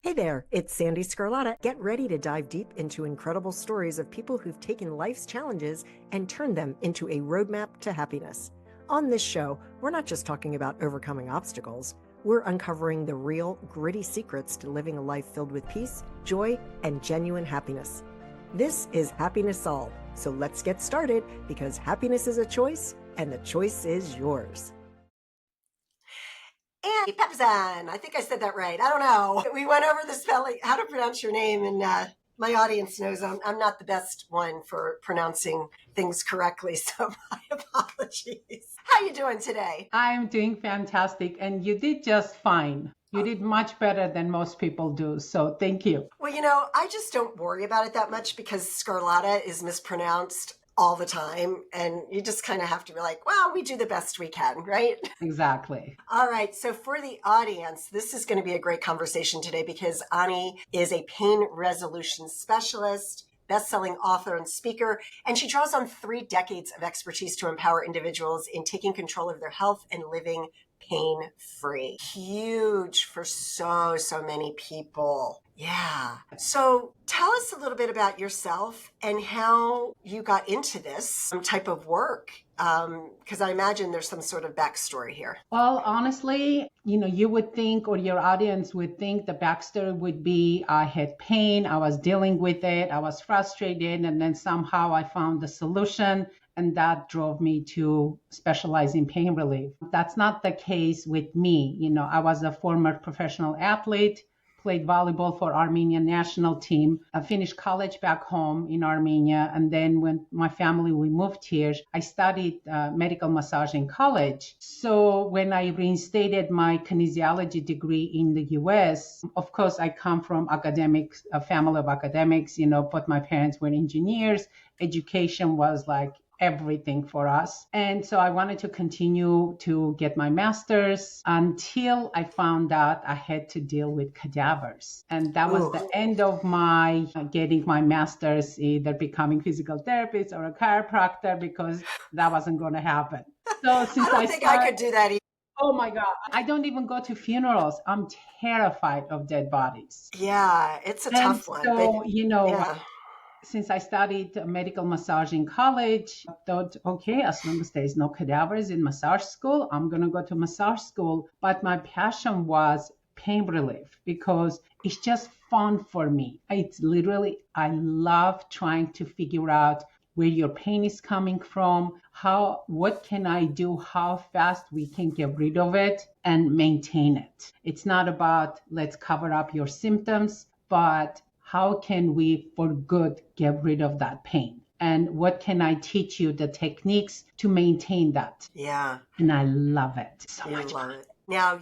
Hey there, it's Sandee Sgarlata. Get ready to dive deep into incredible stories of people who've taken life's challenges and turned them into a roadmap to happiness. On this show, we're not just talking about overcoming obstacles, we're uncovering the real, gritty secrets to living a life filled with peace, joy, and genuine happiness. This is Happiness Solved, so let's get started because happiness is a choice, and the choice is yours. Ani Papazyan, I think I said that right. I don't know. We went over the spelling, how to pronounce your name, and my audience knows I'm not the best one for pronouncing things correctly, so my apologies. How you doing today? I'm doing fantastic, and you did just fine. You did much better than most people do, so thank you. Well, I just don't worry about it that much because Sgarlata is mispronounced all the time, and you just kind of have to be like, well, we do the best we can, right? Exactly. All right. So for the audience, this is going to be a great conversation today because Ani is a pain resolution specialist, best-selling author and speaker, and she draws on 3 decades of expertise to empower individuals in taking control of their health and living pain-free. Huge for so many people. Yeah. So tell us a little bit about yourself and how you got into this type of work. Because I imagine there's some sort of backstory here. Well, honestly, you would think, or your audience would think the backstory would be I had pain, I was dealing with it, I was frustrated, and then somehow I found the solution, and that drove me to specialize in pain relief. That's not the case with me. I was a former professional athlete, played volleyball for Armenian national team. I finished college back home in Armenia. And then when my family, we moved here, I studied medical massage in college. So when I reinstated my kinesiology degree in the US, of course, I come from a family of academics, but my parents were engineers. Education was like everything for us. And so I wanted to continue to get my master's until I found out I had to deal with cadavers. And that was the end of my getting my master's, either becoming physical therapist or a chiropractor, because that wasn't going to happen. So since I don't think I could do that either. Oh my God. I don't even go to funerals. I'm terrified of dead bodies. Yeah, it's a tough one. So, yeah. Since I studied medical massage in college, I thought, okay, as long as there's no cadavers in massage school, I'm going to go to massage school. But my passion was pain relief because it's just fun for me. It's literally, I love trying to figure out where your pain is coming from, what can I do, how fast we can get rid of it and maintain it. It's not about let's cover up your symptoms, but how can we for good get rid of that pain? And what can I teach you the techniques to maintain that? Yeah. And I love it so you much. Love it. Now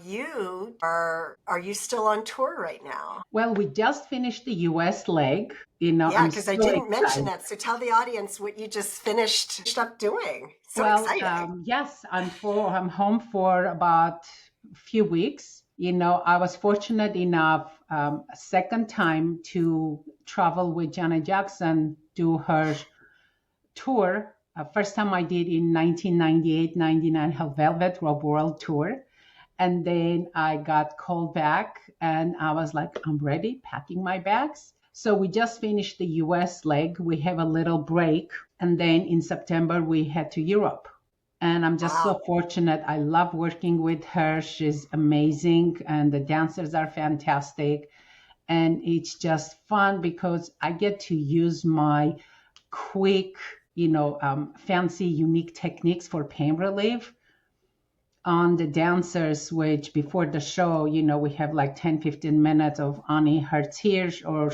are you still on tour right now? Well, we just finished the US leg. Yeah, because I didn't mention excited. that. So tell the audience what you just finished up doing. So exciting. Yes, I'm home for about a few weeks. I was fortunate enough a second time to travel with Janet Jackson, do her tour. First time I did in 1998-99, her Velvet Rope World Tour. And then I got called back and I was like, I'm ready, packing my bags. So we just finished the US leg. We have a little break. And then in September, we head to Europe. And I'm just so fortunate. I love working with her. She's amazing. And the dancers are fantastic. And it's just fun because I get to use my quick, fancy, unique techniques for pain relief on the dancers, which before the show, we have like 10, 15 minutes of Ani, her tears, or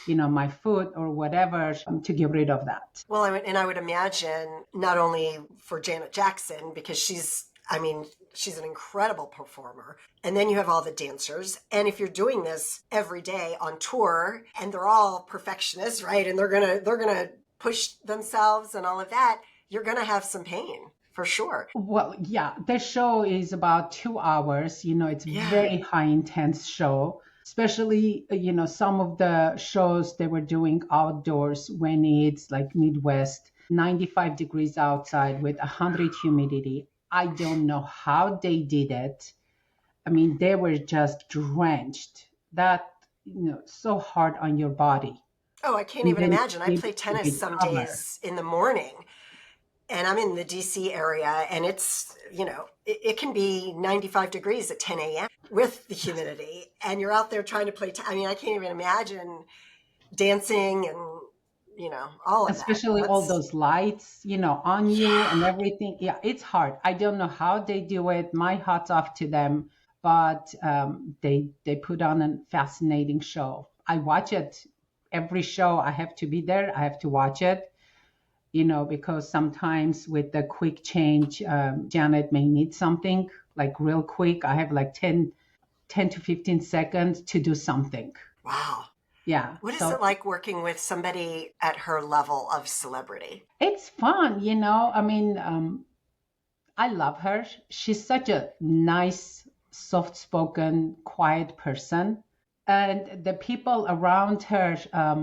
my foot or whatever to get rid of that. Well, I would imagine not only for Janet Jackson, because she's an incredible performer. And then you have all the dancers. And if you're doing this every day on tour and they're all perfectionists, right? And they're going to push themselves and all of that, you're going to have some pain. For sure. Well, yeah, the show is about 2 hours. It's a very high intense show. Especially, some of the shows they were doing outdoors when it's like Midwest, 95 degrees outside with 100 humidity. I don't know how they did it. I mean, they were just drenched. That so hard on your body. Oh, I can't And even then imagine. I be play able to tennis some recover. days in the morning, and I'm in the DC area, and it's, it can be 95 degrees at 10 a.m. with the humidity, and you're out there trying to play. I mean, I can't even imagine dancing and, all of that. Especially all That's, those lights, on you and yeah. everything. Yeah, it's hard. I don't know how they do it. My hat's off to them, but they put on a fascinating show. I watch it every show. I have to be there. I have to watch it, because sometimes with the quick change, Janet may need something like real quick. I have like 10 to 15 seconds to do something. Wow. Yeah. What is So it like working with somebody at her level of celebrity? it's fun, I mean, I love her. She's such a nice, soft spoken, quiet person. And the people around her,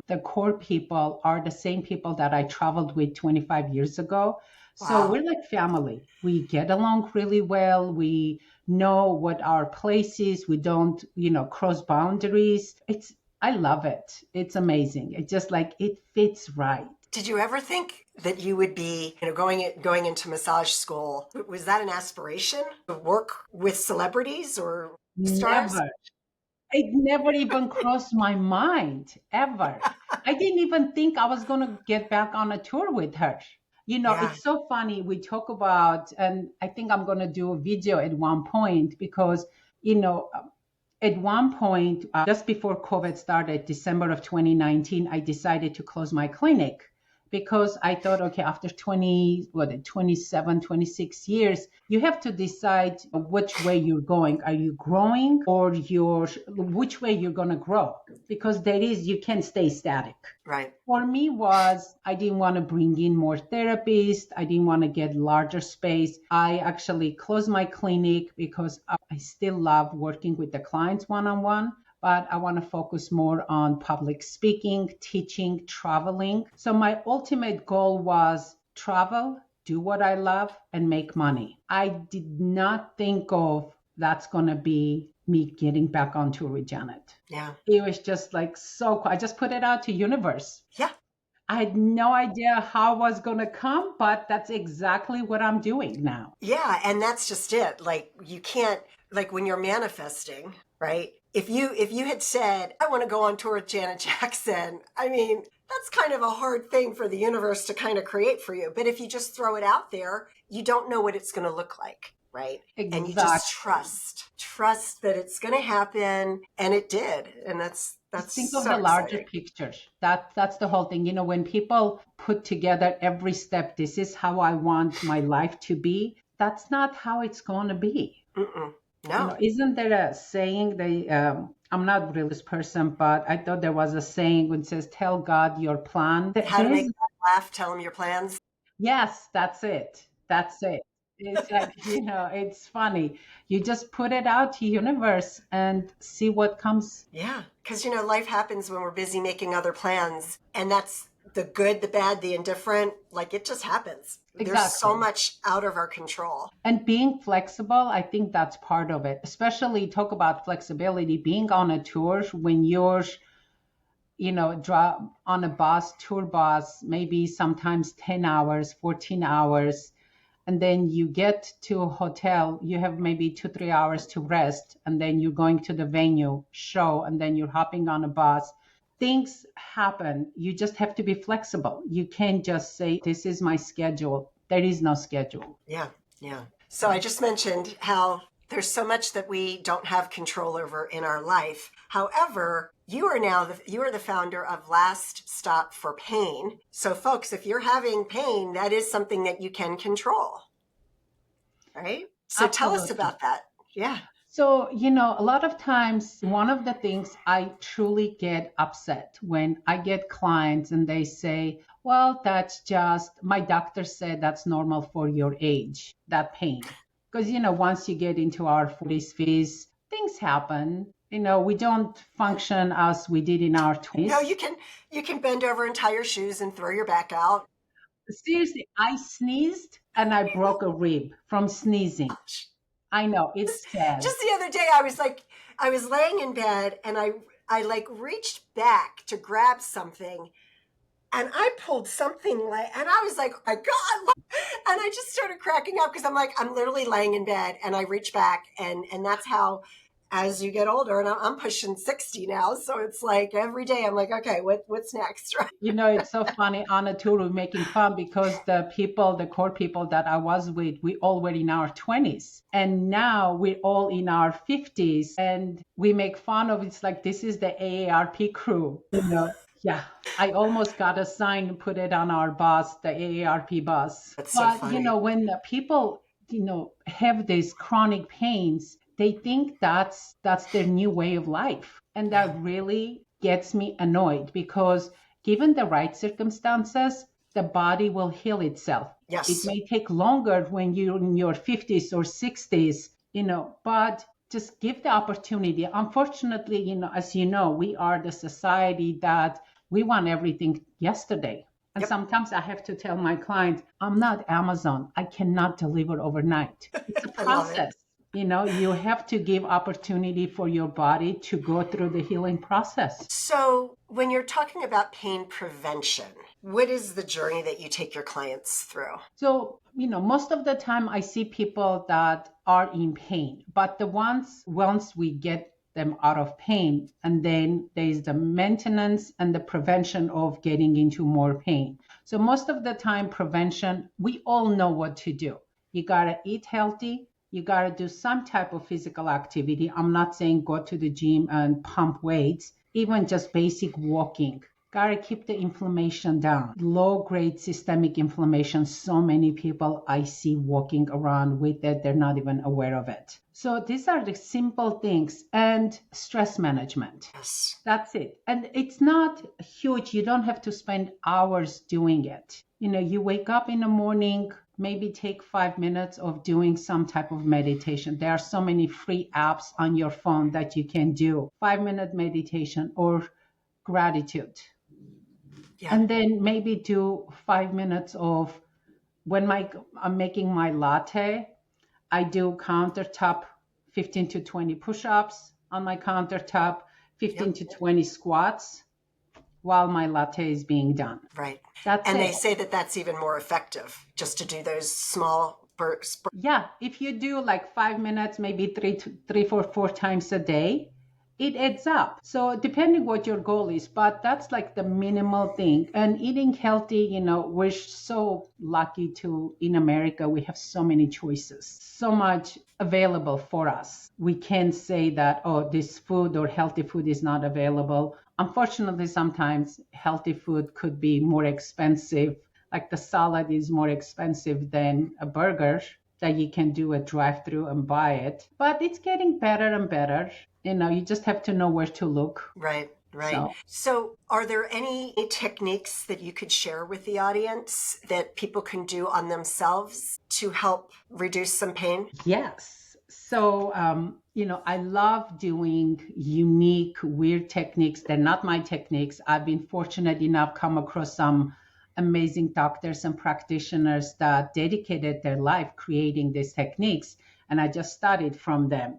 the core people, are the same people that I traveled with 25 years ago. So Wow. we're like family. We get along really well. We know what our place is. We don't, cross boundaries. I love it. It's amazing. It's just like it fits right. Did you ever think that you would be, going into massage school? Was that an aspiration to work with celebrities or stars? Never. It never even crossed my mind ever. I didn't even think I was going to get back on a tour with her. Yeah. It's so funny. We talk about, and I think I'm going to do a video at one point because, you know, at one point, just before COVID started, December of 2019, I decided to close my clinic because I thought, okay, after 27, 26 years, you have to decide which way you're going. Are you growing or which way you're going to grow? Because you can't stay static. Right. For me was I didn't want to bring in more therapists. I didn't want to get larger space. I actually closed my clinic because I still love working with the clients one-on-one, but I want to focus more on public speaking, teaching, traveling. So my ultimate goal was travel, do what I love, and make money. I did not think of that's going to be me getting back on tour with Janet. Yeah. It was just like so cool. I just put it out to universe. Yeah. I had no idea how it was going to come, but that's exactly what I'm doing now. Yeah. And that's just it. Like, you can't, like, when you're manifesting, right? If you had said, I want to go on tour with Janet Jackson, I mean, that's kind of a hard thing for the universe to kind of create for you. But if you just throw it out there, you don't know what it's going to look like, right? And you just Exactly. trust that it's going to happen, and it did. And that's Just think of so the larger exciting. picture. That's the whole thing. When people put together every step, this is how I want my life to be. That's not how it's going to be. Mm-mm. No. Isn't there a saying? I'm not a religious person, but I thought there was a saying when it says, "Tell God your plan." How to There make is, God laugh, tell them your plans. yes, that's it. That's it. It's like, it's funny. You just put it out to universe and see what comes. Yeah, because life happens when we're busy making other plans, and that's the good, the bad, the indifferent. Like, it just happens. There's so Exactly. much out of our control. And being flexible, I think that's part of it. Especially talk about flexibility, being on a tour when you're, on a tour bus, maybe sometimes 10 hours, 14 hours. And then you get to a hotel, you have maybe 2, 3 hours to rest. And then you're going to the venue show, and then you're hopping on a bus. Things happen. You just have to be flexible. You can't just say, this is my schedule. There is no schedule. Yeah, yeah. So I just mentioned how there's so much that we don't have control over in our life. However, you are the founder of Last Stop for Pain. So folks, if you're having pain, that is something that you can control, right? So tell us Absolutely. about that. Yeah. So, a lot of times, one of the things I truly get upset when I get clients and they say, well, that's just, my doctor said that's normal for your age, that pain. Because, once you get into our 40s, 50s, things happen. We don't function as we did in our No, 20s. you can bend over and tie your shoes and throw your back out. Seriously, I sneezed and I broke a rib from sneezing. I know, it's sad. Just the other day, I was laying in bed, and I like reached back to grab something and I pulled something and I was like, oh my God. And I just started cracking up because I'm like, I'm literally laying in bed and I reach back and that's how, as you get older, and I'm pushing 60 now. So it's like every day I'm like, okay, what's next? Right. It's so funny, Anna, too, we're making fun because the core people that I was with, we all were in our 20s. And now we're all in our 50s. And we make fun of it's like, this is the AARP crew. Yeah. I almost got a sign and put it on our bus, the AARP bus. That's so funny. When the people, have these chronic pains, they think that's their new way of life. And that really gets me annoyed because given the right circumstances, the body will heal itself. Yes. It may take longer when you're in your 50s or 60s, but just give the opportunity. Unfortunately, as you know, we are the society that we want everything yesterday. And sometimes I have to tell my client, I'm not Amazon. I cannot deliver overnight. It's a process. You have to give opportunity for your body to go through the healing process. So when you're talking about pain prevention, what is the journey that you take your clients through? So, most of the time I see people that are in pain, but once we get them out of pain, and then there's the maintenance and the prevention of getting into more pain. So most of the time prevention, we all know what to do. You got to eat healthy. You got to do some type of physical activity. I'm not saying go to the gym and pump weights, even just basic walking. Got to keep the inflammation down. Low-grade systemic inflammation. So many people I see walking around with it. They're not even aware of it. So these are the simple things. And stress management. Yes. That's it. And it's not huge. You don't have to spend hours doing it. You wake up in the morning, maybe take 5 minutes of doing some type of meditation. There are so many free apps on your phone that you can do. 5-minute meditation or gratitude. Yeah. And then maybe do 5 minutes of when I'm making my latte, I do countertop 15 to 20 push-ups on my countertop, 15 to 20 squats while my latte is being done. Right. That's and it. They say that that's even more effective, just to do those small bursts. Yeah. If you do like 5 minutes, maybe four times a day, it adds up. So depending what your goal is, but that's like the minimal thing. And eating healthy, we're so lucky in America, we have so many choices, so much available for us. We can't say that, this food or healthy food is not available. Unfortunately, sometimes healthy food could be more expensive. Like the salad is more expensive than a burger that you can do a drive-through and buy it. But it's getting better and better. You just have to know where to look. Right. So are there any techniques that you could share with the audience that people can do on themselves to help reduce some pain? Yes. So, I love doing unique, weird techniques. They're not my techniques. I've been fortunate enough to come across some amazing doctors and practitioners that dedicated their life creating these techniques, and I just studied from them.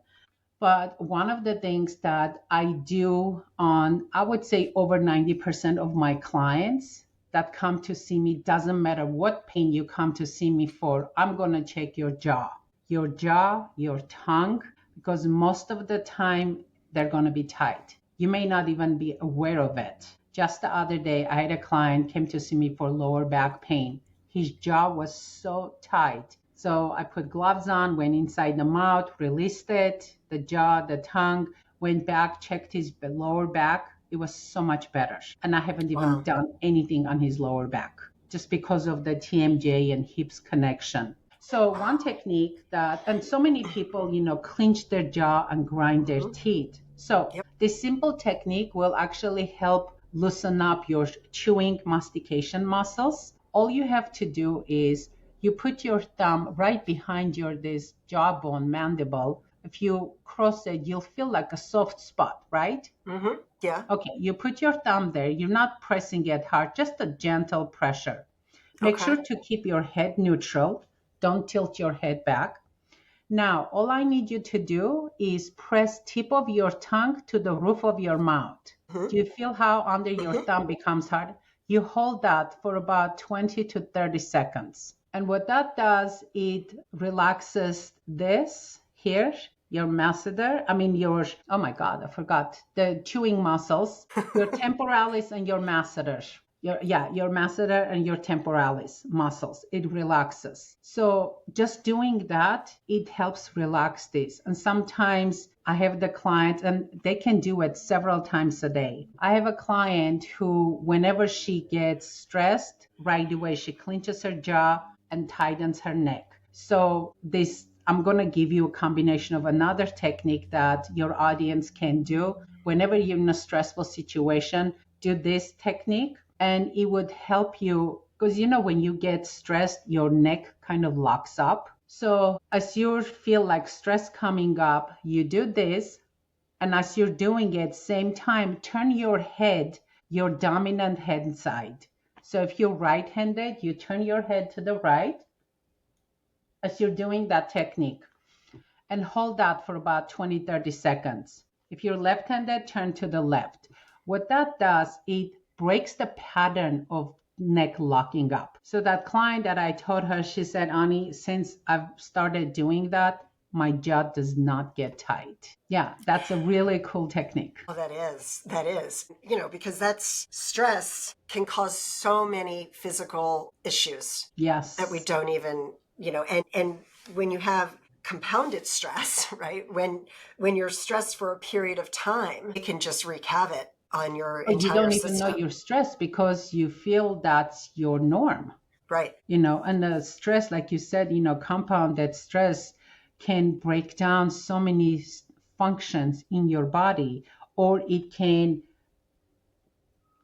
But one of the things that I do on, I would say over 90% of my clients that come to see me, doesn't matter what pain you come to see me for, I'm going to check your jaw, your tongue, because most of the time they're going to be tight. You may not even be aware of it. Just the other day, I had a client came to see me for lower back pain. His jaw was so tight. So I put gloves on, went inside the mouth, released it, the jaw, the tongue, went back, checked his lower back. It was so much better. And I haven't even done anything on his lower back just because of the TMJ and hips connection. So one technique and so many people, clench their jaw and grind their teeth. So this simple technique will actually help loosen up your chewing mastication muscles. All you have to do is you put your thumb right behind this jawbone mandible. If you cross it, you'll feel like a soft spot, right? Mm-hmm. Yeah. Okay, you put your thumb there. You're not pressing it hard, just a gentle pressure. Make sure to keep your head neutral. Don't tilt your head back. Now, all I need you to do is press tip of your tongue to the roof of your mouth. Mm-hmm. Do you feel how under your thumb becomes hard? You hold that for about 20 to 30 seconds. And what that does, it relaxes this here, your masseter, oh my God, I forgot, the chewing muscles, your temporalis and your masseter. Your masseter and your temporalis muscles. It relaxes. So just doing that, it helps relax this. And sometimes I have the client, and they can do it several times a day. I have a client who, whenever she gets stressed, right away she clenches her jaw and tightens her neck. So I'm going to give you a combination of another technique that your audience can do. Whenever you're in a stressful situation, do this technique. And it would help you, because when you get stressed, your neck kind of locks up. So as you feel like stress coming up, you do this. And as you're doing it, same time, turn your head, your dominant hand side. So if you're right-handed, you turn your head to the right as you're doing that technique. And hold that for about 20, 30 seconds. If you're left-handed, turn to the left. What that does, it breaks the pattern of neck locking up. So that client that I taught her, she said, Ani, since I've started doing that, my jaw does not get tight. Yeah, that's a really cool technique. Oh, that is, because that's stress can cause so many physical issues. Yes. That we don't even, and when you have compounded stress, right? When you're stressed for a period of time, it can just wreak havoc on your entire system. You don't even know you're stressed because you feel that's your norm. Right. And the stress, like you said, compounded stress can break down so many functions in your body, or it can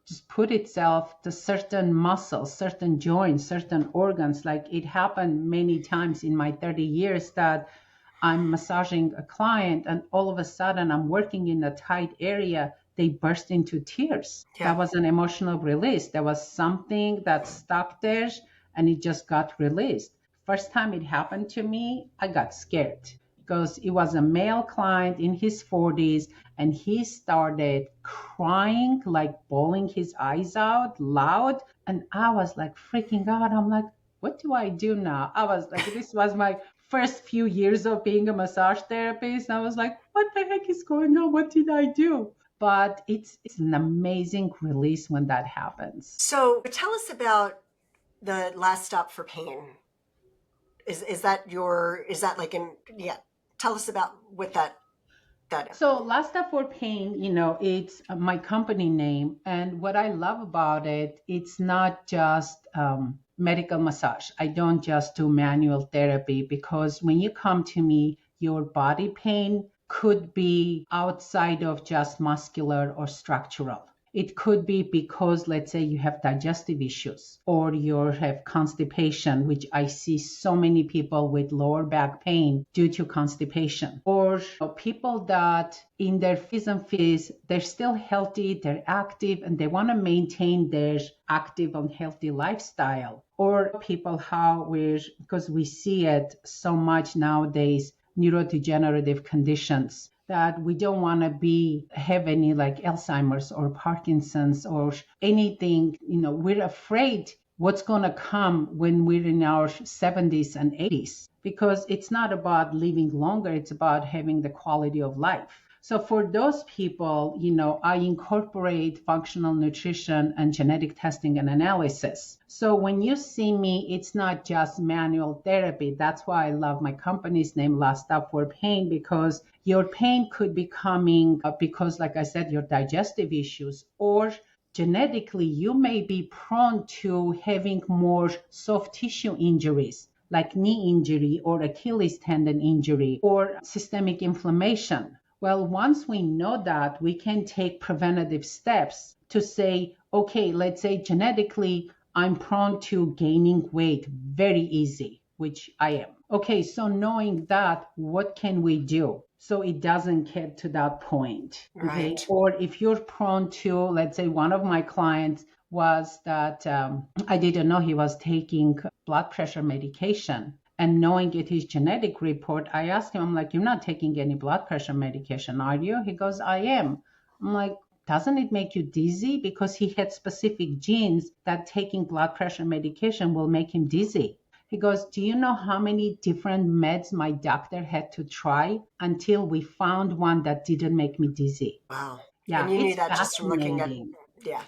just put itself to certain muscles, certain joints, certain organs. Like it happened many times in my 30 years that I'm massaging a client and all of a sudden I'm working in a tight area. They burst into tears. Yeah. That was an emotional release. There was something that stuck there and it just got released. First time it happened to me, I got scared because it was a male client in his 40s and he started crying, like bawling his eyes out loud. And I was like freaking out. I'm like, what do I do now? I was like, this was my first few years of being a massage therapist. I was like, what the heck is going on? What did I do? But it's an amazing release when that happens. So tell us about the last stop for pain. Tell us about what that is. So Last Stop for Pain, it's my company name. And what I love about it, it's not just medical massage. I don't just do manual therapy because when you come to me, your body pain could be outside of just muscular or structural. It could be because, let's say, you have digestive issues or you have constipation, which I see so many people with lower back pain due to constipation. Or people that in their 50s and 50s, they're still healthy, they're active, and they want to maintain their active and healthy lifestyle. Or people because we see it so much nowadays, neurodegenerative conditions that we don't want to have any like Alzheimer's or Parkinson's or anything. We're afraid what's going to come when we're in our 70s and 80s, because it's not about living longer, it's about having the quality of life. So for those people, I incorporate functional nutrition and genetic testing and analysis. So when you see me, it's not just manual therapy. That's why I love my company's name, Last Stop for Pain, because your pain could be coming because, like I said, your digestive issues, or genetically, you may be prone to having more soft tissue injuries, like knee injury or Achilles tendon injury or systemic inflammation. Well, once we know that, we can take preventative steps to say, okay, let's say genetically, I'm prone to gaining weight very easy, which I am. Okay, so knowing that, what can we do so it doesn't get to that point? Right. Okay? Or if you're prone to, let's say one of my clients was that I didn't know he was taking blood pressure medication. And knowing it is genetic report, I asked him, I'm like, you're not taking any blood pressure medication, are you? He goes, I am. I'm like, doesn't it make you dizzy? Because he had specific genes that taking blood pressure medication will make him dizzy. He goes, do you know how many different meds my doctor had to try until we found one that didn't make me dizzy? Wow. Yeah, And you knew it's that just from looking at, fascinating. yeah.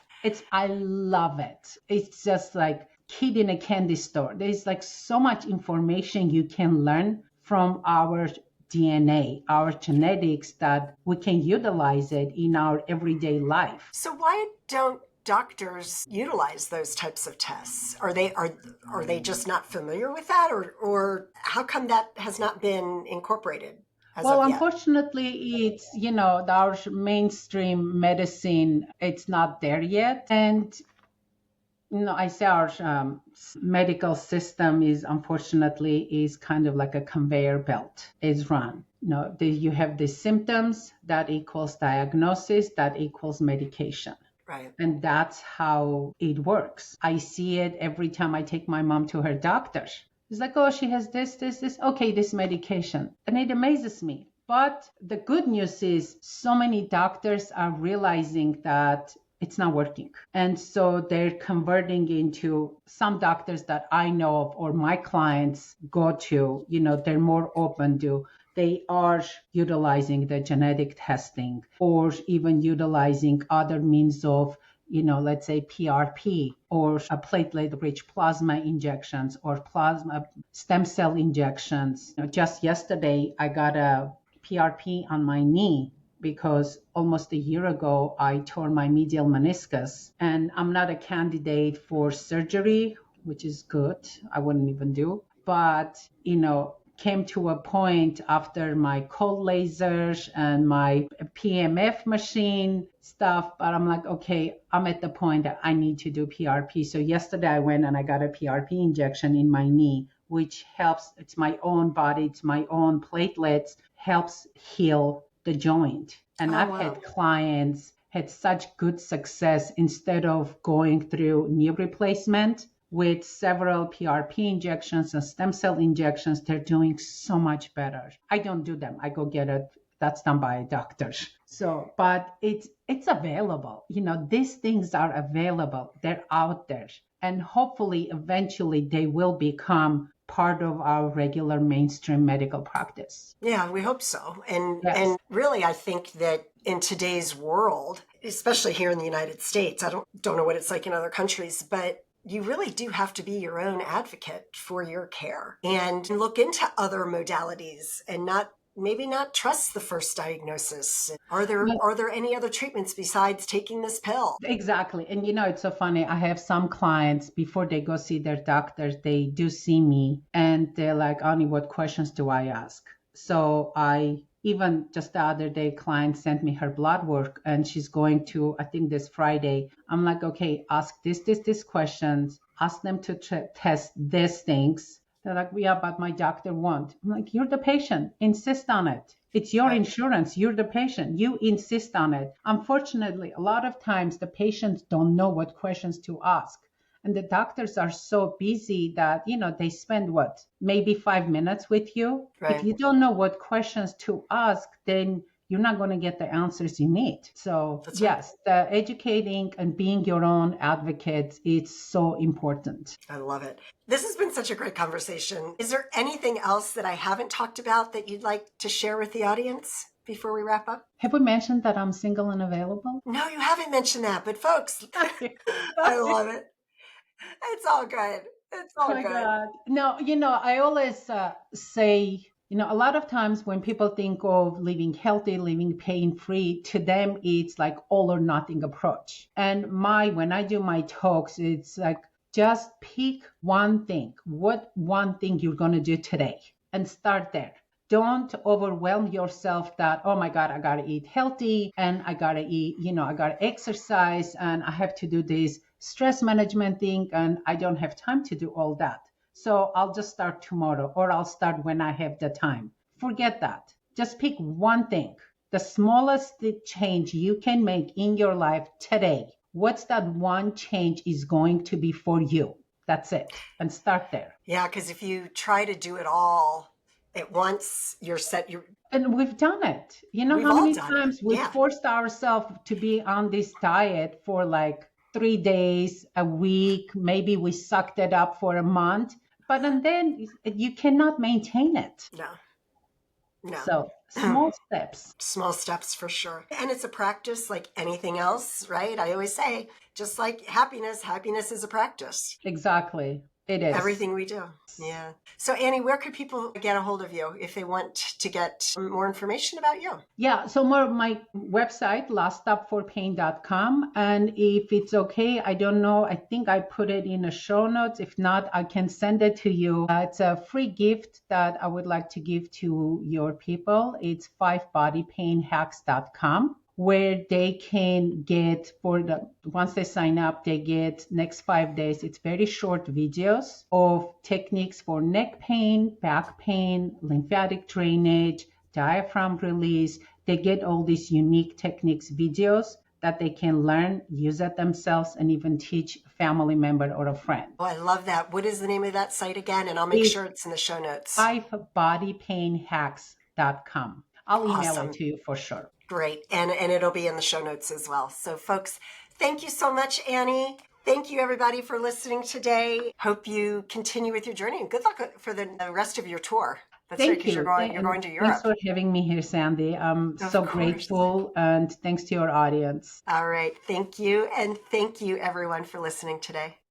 I love it. It's just like kid in a candy store. There's like so much information you can learn from our DNA, our genetics, that we can utilize it in our everyday life. So why don't doctors utilize those types of tests? Are they just not familiar with that, or how come that has not been incorporated as Well, of yet? unfortunately, it's, our mainstream medicine, it's not there yet. And I say our medical system is, unfortunately, is kind of like a conveyor belt. It's run. You have the symptoms, that equals diagnosis, that equals medication. Right. And that's how it works. I see it every time I take my mom to her doctor. It's like, oh, she has this. Okay, this medication. And it amazes me. But the good news is so many doctors are realizing that it's not working. And so they're converting into, some doctors that I know of or my clients go to, they're more open to, they are utilizing the genetic testing or even utilizing other means of, let's say PRP or a platelet-rich plasma injections or plasma stem cell injections. Just yesterday, I got a PRP on my knee because almost a year ago, I tore my medial meniscus, and I'm not a candidate for surgery, which is good. I wouldn't even do. But, came to a point after my cold lasers and my PMF machine stuff, but I'm like, okay, I'm at the point that I need to do PRP. So yesterday I went and I got a PRP injection in my knee, which helps. It's my own body, it's my own platelets, helps heal the joint. And I've had clients had such good success instead of going through knee replacement with several PRP injections and stem cell injections. They're doing so much better. I don't do them. I go get it. That's done by a doctor. So, but it's available. These things are available. They're out there. And hopefully, eventually, they will become part of our regular mainstream medical practice. Yeah, we hope so. And Yes. and really, I think that in today's world, especially here in the United States, I don't know what it's like in other countries, but you really do have to be your own advocate for your care and look into other modalities and maybe not trust the first diagnosis. Are there any other treatments besides taking this pill? Exactly. And it's so funny. I have some clients, before they go see their doctors, they do see me and they're like, Ani, what questions do I ask? So even just the other day, client sent me her blood work and she's going to, I think this Friday. I'm like, okay, ask this questions, ask them to test these things. They're like, yeah, but my doctor won't. I'm like, you're the patient. Insist on it. It's your insurance. You're the patient. You insist on it. Unfortunately, a lot of times the patients don't know what questions to ask. And the doctors are so busy that, they spend maybe 5 minutes with you. Right. If you don't know what questions to ask, then you're not going to get the answers you need. So yes, the educating and being your own advocate is so important. I love it. This has been such a great conversation. Is there anything else that I haven't talked about that you'd like to share with the audience before we wrap up? Have we mentioned that I'm single and available? No, you haven't mentioned that, but folks, I love it. It's all good. It's all good. God. No, I always say, a lot of times when people think of living healthy, living pain-free, to them, it's like all or nothing approach. And when I do my talks, it's like, just pick one thing. What one thing you're going to do today and start there. Don't overwhelm yourself that, oh my God, I got to eat healthy and I got to eat, I got to exercise and I have to do this stress management thing and I don't have time to do all that. So I'll just start tomorrow or I'll start when I have the time. Forget that. Just pick one thing. The smallest change you can make in your life today. What's that one change is going to be for you? That's it. And start there. Yeah, because if you try to do it all at once, you're set. And we've done it. You know We've how all many done it. times we Yeah. forced ourselves to be on this diet for like 3 days, a week, maybe we sucked it up for a month, but and then you cannot maintain it. No. No. So small steps. Small steps for sure. And it's a practice like anything else, right? I always say, just like happiness is a practice. Exactly. It is. Everything we do. Yeah. So Annie, where could people get a hold of you if they want to get more information about you? Yeah. So my website, laststopforpain.com. And if it's okay, I don't know, I think I put it in the show notes. If not, I can send it to you. It's a free gift that I would like to give to your people. It's 5bodypainhacks.com, where they can get once they sign up, they get next 5 days. It's very short videos of techniques for neck pain, back pain, lymphatic drainage, diaphragm release. They get all these unique techniques videos that they can learn, use it themselves, and even teach a family member or a friend. Oh, I love that. What is the name of that site again? And I'll make sure it's in the show notes. 5bodypainhacks.com. I'll email it to you for sure. Great. And it'll be in the show notes as well. So folks, thank you so much, Annie. Thank you everybody for listening today. Hope you continue with your journey and good luck for the rest of your tour. That's right, because you're going to Europe. Thanks for having me here, Sandee. I'm so grateful, and thanks to your audience. All right. Thank you. And thank you everyone for listening today.